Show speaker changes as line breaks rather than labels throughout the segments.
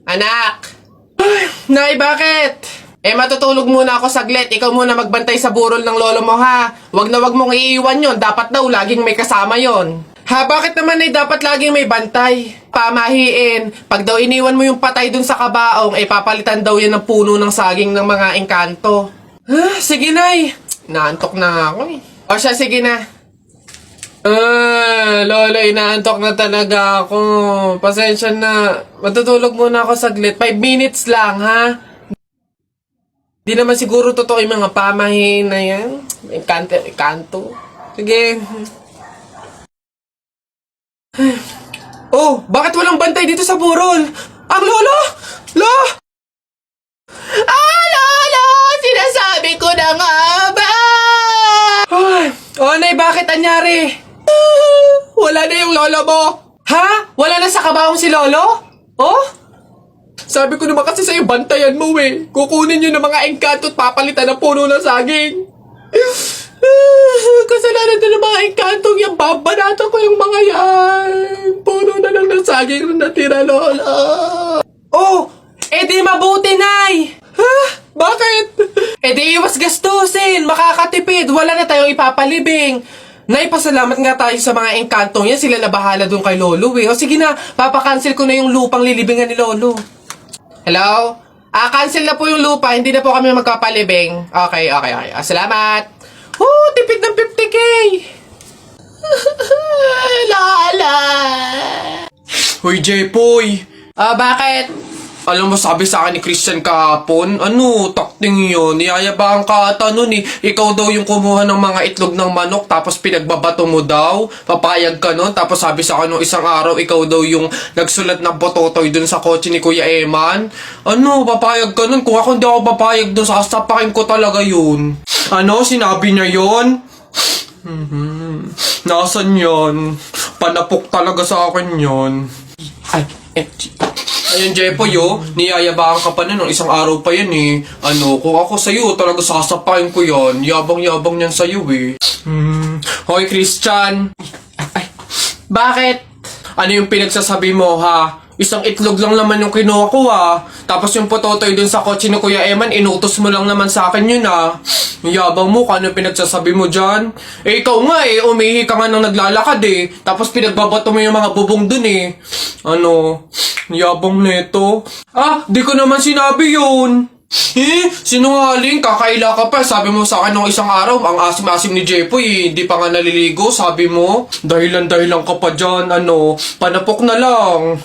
Anak! Nay, bakit? Matutulog muna ako saglit. Ikaw muna magbantay sa burol ng lolo mo, ha? Wag na wag mong iiwan yon. Dapat daw laging may kasama yon. Ha, bakit naman ay dapat laging may bantay? Pamahiin. Pag daw iniwan mo yung patay dun sa kabaong, papalitan daw yan ng puno ng saging ng mga engkanto. Sige, Nay. Naantok na ako eh. O siya, sige na. Lola, inaantok na talaga ako. Pasensya na. Matutulog muna ako saglit. 5 minutes lang, ha? Di naman siguro totoo yung mga pamahiin na yan. Engkanto. Sige. Oh, bakit walang bantay dito sa burol? Ang lolo! Lolo! Sinasabi ko na nga ba? Nay, bakit anyari? Wala na yung lolo mo. Ha? Wala na sa kabaong si lolo? Oh? Sabi ko naman kasi sa'yo, bantayan mo eh. Kukunin nyo ng mga engkanto at papalitan ng puno ng saging. Kasalanan na ng mga engkantong yan. Babanatan ko yung mga yan. Puno na lang ng saging na natira, lola. Oh, di mabuti, Nay. Ha? Bakit? Di iwas gastusin. Makakatipid. Wala na tayong ipapalibing. Nay, pasalamat nga tayo sa mga engkantong yan. Sila na bahala dun kay lolo eh. O sige na, papakancel ko na yung lupang lilibingan ni lolo. Hello? Cancel na po yung lupa. Hindi na po kami magpapalibing. Okay. Salamat. Tipid ng 50K. Lala. Hoy, Jepoy. Bakit? Alam mo, sabi sa akin ni Christian kahapon, takting yun, niyayabang ka ata nun eh. Ikaw daw yung kumuha ng mga itlog ng manok, tapos pinagbabato mo daw, papayag ka nun, tapos sabi sa akin nung isang araw, ikaw daw yung nagsulat ng bototoy dun sa kotse ni Kuya Eman. Papayag ka nun? Kung ako hindi ako papayag dun, sasapakin ko talaga yun. Sinabi niya yun? Nasaan yun? Panapok talaga sa akin yun. Ayun, Jepoy, niyayabaan ka pa na nung isang araw pa yan eh. Kung ako sa'yo, talaga sasapain ko yan. Yabang-yabang yan sa'yo eh. Hoy, Christian. Bakit? Ano yung pinagsasabi mo, ha? Isang itlog lang naman yung kinuha ko, ha? Tapos yung pototoy dun sa kotse ni Kuya Eman, inutos mo lang naman sa akin yun, ha? Yabang mo, kano pinagsasabi mo dyan? Ikaw nga umihi ka nga nang naglalakad eh. Tapos pinagbabato mo yung mga bubong dun eh. Yabang neto. Di ko naman sinabi yun. Sinungaling, kakaila ka pa. Sabi mo sa akin nung isang araw, ang asim-asim ni Jepoy, hindi pa nga naliligo, sabi mo. Dahilan ka pa dyan, panapok na lang.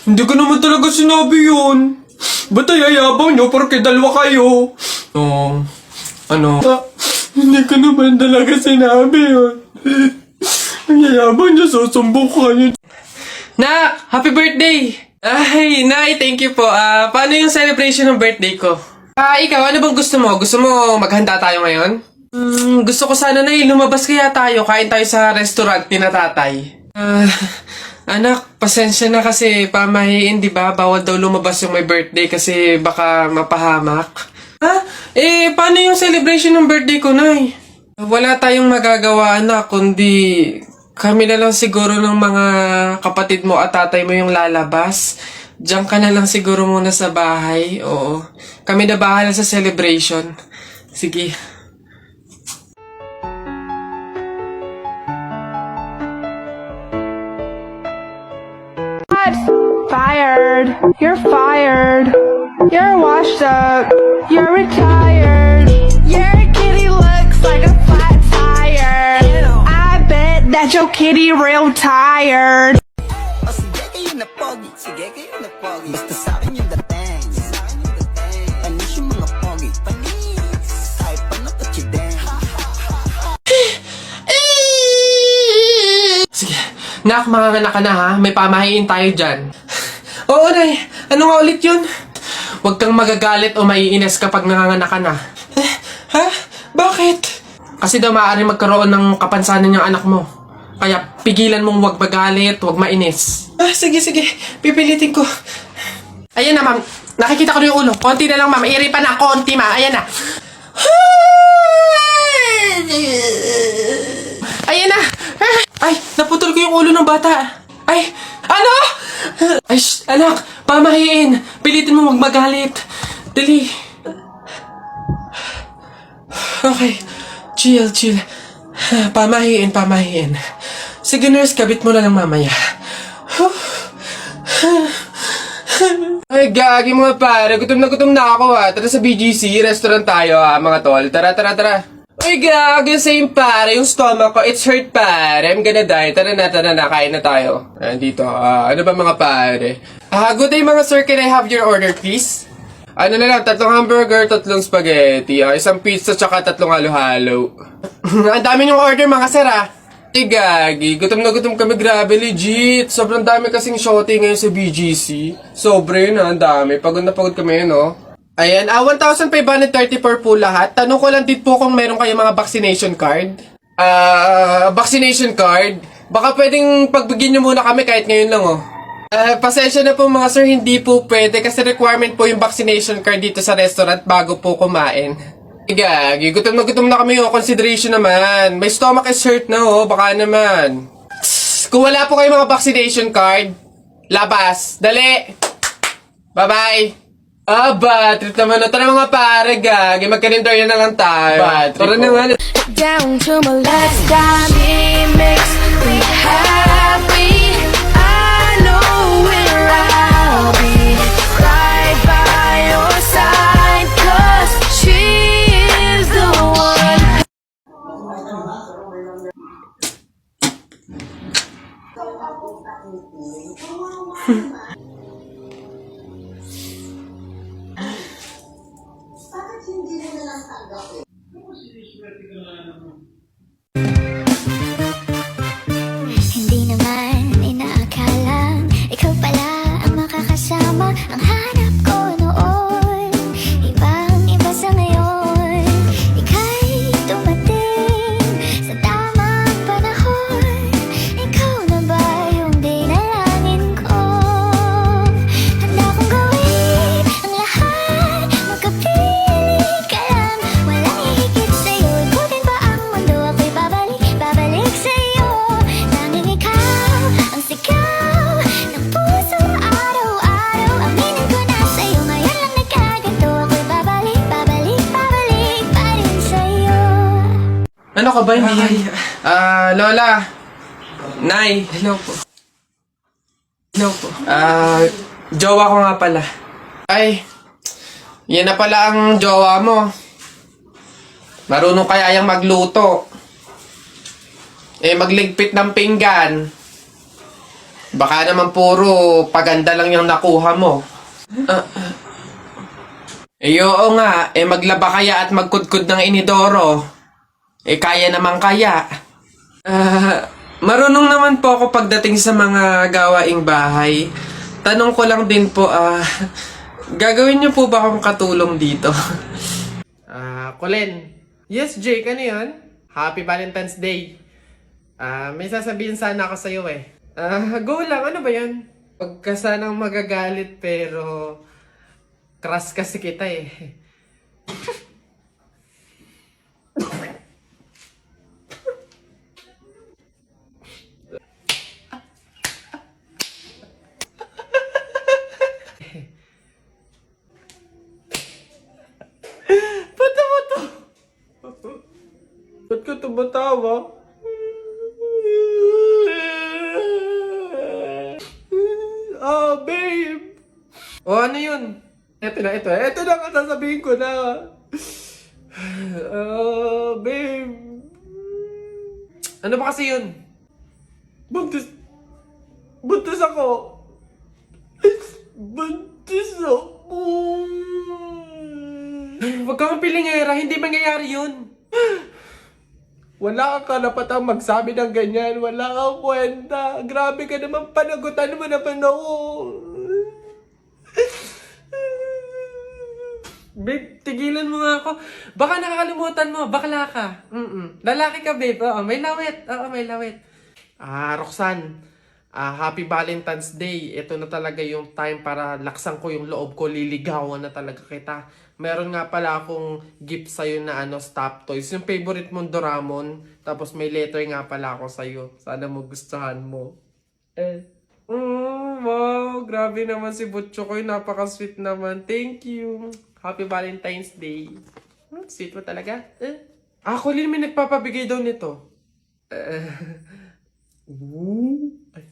Hindi ko naman talaga sinabi yun. Ba't ayayabang nyo porke dalawa kayo? Hindi ko naman talaga sinabi yun. Ang yayabang nyo, susumbong kayo. Nak! Happy birthday! Ay, Nay, thank you po. Paano yung celebration ng birthday ko? Ikaw, ano bang gusto mo? Gusto mo maghanda tayo ngayon? Gusto ko sana, Nay, lumabas kaya tayo. Kain tayo sa restaurant ni na tatay. Anak, pasensya na kasi pamahiin, di ba? Bawal daw lumabas yung may birthday kasi baka mapahamak. Paano yung celebration ng birthday ko, Nay? Wala tayong magagawa, anak, kundi kami na lang siguro ng mga kapatid mo at tatay mo yung lalabas. Diyan ka na lang siguro muna sa bahay. Oo. Kami na bahala sa celebration. Sige.
Fired. You're fired. You're washed up. You're retired. Your kitty looks like a flat tire. I bet that your kitty real tired.
Sige kayo na pogi, basta sa'kin yung dating. Panis yung mga pogi, panis. Kahit pa napatsideng.
Sige. Nak, manganganak ka na ha. May pamahiin tayo dyan. Oo, Nay. Ano nga ulit yun? Huwag kang magagalit o maiinis kapag nanganganak ka na. Ha? Bakit? Kasi daw maaaring magkaroon ng kapansanan yung anak mo. Kaya pigilan mong huwag magalit, huwag mainis. Sige. Pipilitin ko. Ayan na, ma'am. Nakikita ko na yung ulo. Konti na lang, ma'am. Iri pa na. Konti, ma'am. Ayan na. Ayan na. Ay, naputol ko yung ulo ng bata. Ay, ano? Ay, anak. Pamahiin! Pilitin mo magmagalit! Dali! Okay. Chill, chill. Pamahiin. Sige, nurse, kabit mo na lang mamaya. Ay, gagi mga pare. Gutom na ako ha. Tara sa BGC, restaurant tayo ha, mga tol. Tara. Uy, gagi, same pare. Yung stomach ko, it's hurt pare. I'm gonna die. Tara na. Kain na tayo. Dito. Ano ba mga pare? Good day mga sir. Can I have your order please? Ano na lang, 3 hamburger, 3 spaghetti, 1 pizza, tsaka 3 halo-halo. Ang dami niyong order mga sir ah. Gagi, gutom na gutom kami, grabe, legit. Sobrang dami kasing shorty ngayon sa BGC. Sobre yun, ang dami. Pagod na pagod kami, no? Ayan, 1,530 per po lahat. Tanong ko lang din po kung meron kayo mga vaccination card. Vaccination card? Baka pwedeng pagbigyan nyo muna kami kahit ngayon lang, oh. Pasensya na po mga sir, hindi po pwede kasi requirement po yung vaccination card dito sa restaurant bago po kumain. Gagi, gutom na kami, oh. Consideration naman. May stomach is hurt na, oh. Baka naman. Kung wala po kayo mga vaccination card, labas. Dali. Bye-bye. Bad trip naman. Tara mga pare, gagi. Magka-render na lang tayo. Bad trip. Tara naman.
Down to my last time mix. We happy. I know where I'll be. Right by your side. 'Cause she is the one.
Hindi naman inaakalang ikaw pala ang makakasama. Ang hanap ko noon, ibang-iba sa ngayon. Ika'y dumating sa tamang panahon. Ikaw na ba yung dinalangin ko? Handa kong gawin ang lahat, magkapiling ka lang. Walang hihigit sa'yo, ikutin pa ang mundo. Ako'y babalik sa'yo. Tanging ikaw ang sigaw ng puso araw-araw. Aminin ko na sa'yo, ngayon lang nagkaganto. Ako'y babalik pa rin sa'yo.
Ano ka ba? Hindi. Lola. Nay. Hello po. Jowa ko nga pala. Ay, yan na pala ang jowa mo. Marunong kaya yung magluto. Magligpit ng pinggan. Baka naman puro paganda lang yung nakuha mo. Oo nga, maglaba kaya at magkudkod ng inidoro. Kaya naman kaya. Marunong naman po ako pagdating sa mga gawaing bahay. Tanong ko lang din po, gagawin niyo po ba akong katulong dito? Colin. Yes, Jake, ano yun? Happy Valentine's Day. May sasabihin sana ako sa'yo eh. Go lang, ano ba yan? Huwag ka sanang magagalit pero crush kasi kita eh. Ba't ka tumatawa? Babe! Ano yun? Ito na ang sasabihin ko na. Babe. Ano ba kasi yun? Buntis ako. Buntis ako. Huwag kang pilingera, hindi mangyayari yun. Wala kang karapatang magsabi ng ganyan. Wala kang kwenta. Grabe ka naman, panagutan mo naman ako. Babe, tigilan mo nga ako. Baka nakakalimutan mo, bakla ka. Lalaki ka, babe. Oo, may lawit. Roxanne, Happy Valentine's Day. Ito na talaga yung time para laksan ko yung loob ko. Liligawan na talaga kita. Meron nga pala akong gift sa'yo na stop toys. Yung favorite mong Doraemon. Tapos may letter nga pala ako sa'yo. Sana magustuhan mo. wow. Grabe naman si Butchokoy. Napaka-sweet naman. Thank you. Happy Valentine's Day. Sweet mo talaga. Colleen, may nagpapabigay daw nito. Ay.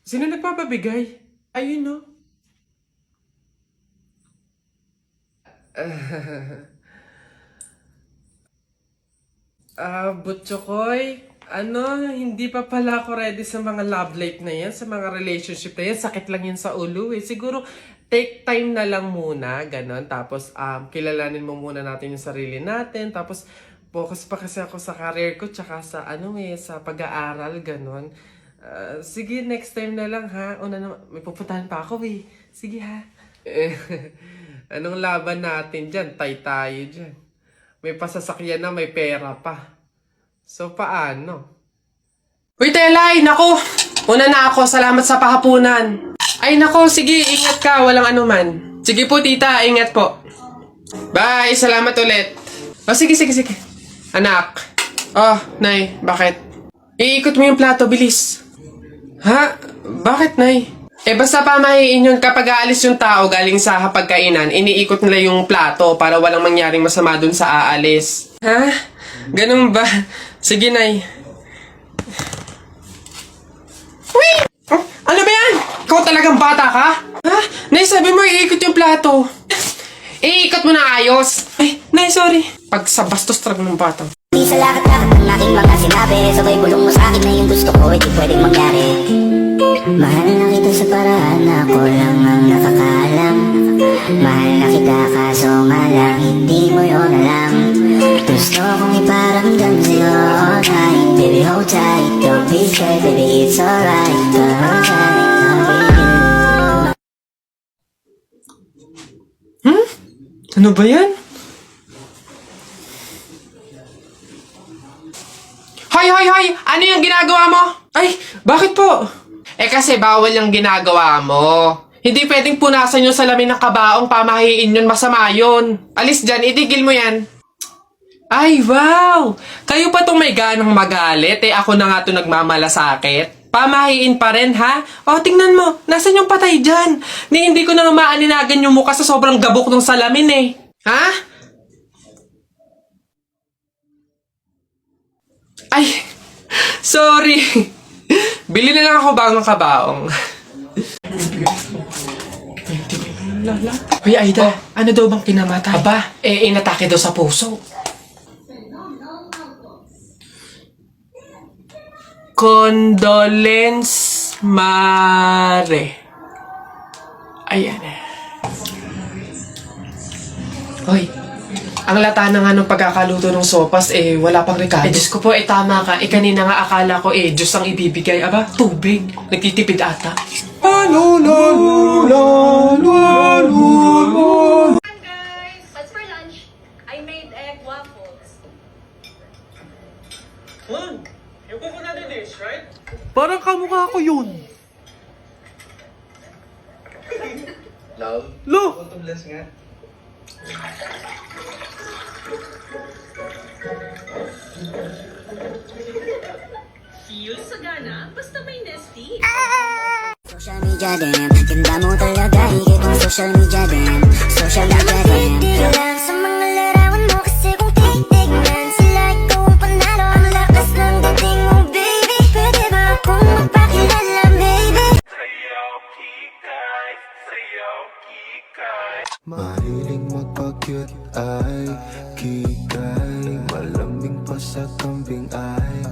Sino nagpapabigay? Ayun, no? Butchokoy, hindi pa pala ako ready sa mga love life na yan, sa mga relationship na yan. Sakit lang yan sa ulo eh. Siguro, take time na lang muna, ganon. Tapos, kilalanin mo muna natin yung sarili natin. Tapos, focus pa kasi ako sa career ko, tsaka sa, sa pag-aaral, ganon. Sige, next time na lang ha. Una naman, may pupuntahan pa ako eh. Sige ha. Anong laban natin dyan? Tay tayo dyan. May pasasakyan na, may pera pa. So, paano? Uy, Telay! Nako! Una na ako. Salamat sa pahapunan. Ay, nako. Sige, ingat ka. Walang anuman. Sige po, tita. Ingat po. Bye! Salamat ulit. Sige. Anak. Nay. Bakit? Iikot mo yung plato. Bilis. Ha? Bakit, Nay? Basta pamahiin yun kapag aalis yung tao galing sa hapagkainan, iniikot nila yung plato para walang mangyaring masama dun sa aalis. Ha? Ganun ba? Sige, Nay. Uy! Ano ba yan? Ikaw talagang bata ka? Ha? Nay, sabi mo iikot yung plato. Iikot mo na ayos. Ay, Nay, sorry. Pag sa bastos talaga ng bata.
Di sa lakat-lakat ng aking mga sinabi, sabay bulong mo sa akin na yung gusto ko, di pwedeng mangyari. Mahal na kita sa paraan na ako lang ang nakakaalam. Mahal na kita kaso nga lang, hindi mo yun alam. Gusto kong iparamdam sa'yo all night. Baby, hold tight, don't be scared, baby, it's alright. Don't hold tight, I'll be you.
Ano ba yan? Hoy! Ano yung ginagawa mo? Ay, bakit po? Kasi bawal yung ginagawa mo. Hindi pwedeng punasan yung salamin ng kabaong, pamahiin yun, masama yun. Alis dyan, itigil mo yan. Ay, wow! Kayo pa tong may ganang magalit, ako na nga to nagmamalasakit. Pamahiin pa rin, ha? Tingnan mo, nasan yung patay dyan? Hindi ko na maaninagan yung mukha sa sobrang gabok ng salamin, Ha? Ay, sorry. Bili na lang ako bagong kabaong. Hoy, Aida, ano daw bang kinamatay? Aba, inatake daw sa puso. Condolence Mare. Ayan. Hoy, ang lata na nga ng pagkakaluto ng sopas, wala pang rekado. Diyos ko po, tama ka. Kanina nga akala ko, Diyos ang ibibigay. Aba, tubig. Nagtitipid ata.
Guys, what's for lunch? I made egg waffles.
Yung coconut dish, right?
Parang kamukha ko yun.
Love?
Lo!
Bless nga.
Feel sagana, basta may nesty.
Social media din, ganda mo talaga, higit ang social media din. Social media din. Lang sa mga larawan mo kasi kung titignan sila, ikaw ang panalo. Ang lakas ng dating mo, baby. Pwede ba akong magpakilala, baby?
Mahiling magpa-cute ay kikay, malamig pa sa kambing ay